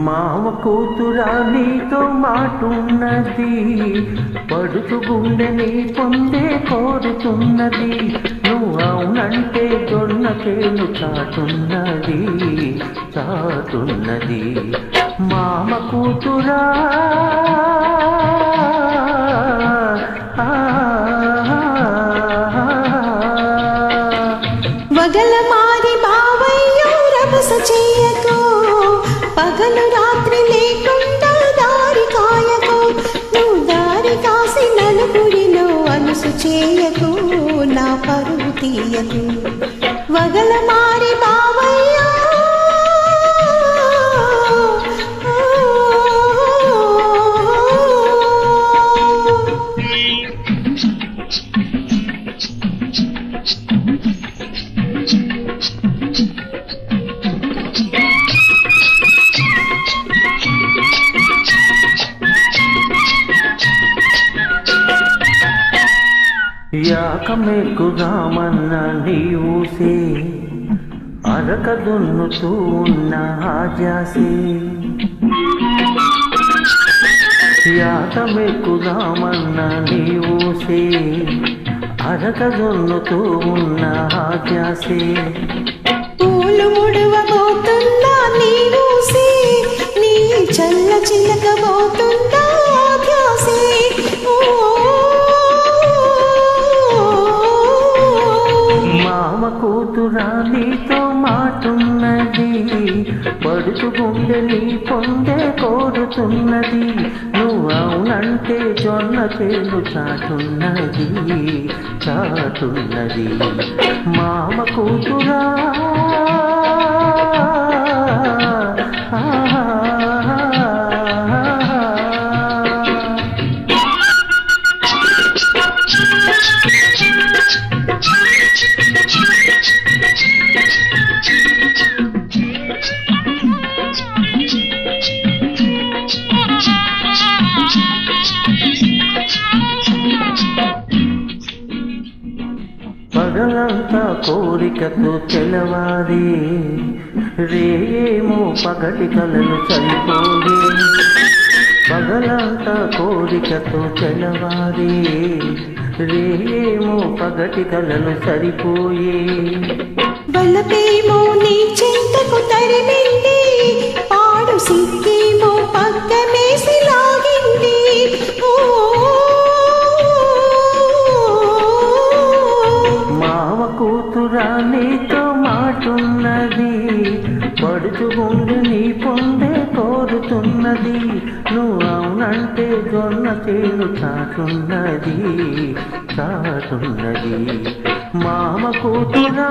మామ కూతురా నీతో మాటున్నది, పడుతు గుండెని పొందే కోరుతున్నది. నువ్వు అవునంటే జొన్న చేను చాటున్నది చాటున్నది. మామ కూతురా వగల మారి బావయ్యో రభస చెయ్యకు, పగలు రాత్రి లేకుండా దారి కాయకు. నువ్వు దారి కాసి నలుగురిలో అలుసు చేయకు, నా పరువు తీయకు. వగల మారి బావయ్యో యాకమెక్కుదామన్న నీవుసే, అరక దున్నుతూ ఉన్న ఆజాసే. యాకమెక్కుదామన్న నీవుసే, అరక దున్నుతూ ఉన్న ఆజాసే. పూలు ముడవబోతున్నా నీవుసే, నీ చల్ల చిలకబోతుందా ధ్యాసే. మామ కూతురా నీతో మాటున్నది, పడుతు గుండెని పొందే కోరుతున్నది. నువ్వు అవునంటే జొన్న చేను చాటున్నది చాటున్నది. మామ కూతురా పగలంతా కోరికతో తెలవారే, రేయేమో పగటి కలలు చనిపోయే. పగలంతా కోరికతో తెలవారే, రేయేమో పగటి కలలు సరిపోయే. బలపేమో నీ చింతకు తరిమింది, పాడు సిక్కేమో పక్కమేసి లాగింది. మామ కూతురా నీతో మాటున్నది, పడుచు గుండెని పొందే కోరుతున్నది. నువ్వు అవునంటే జొన్న చేను చాటున్నది చాటున్నది. మామ కూతురా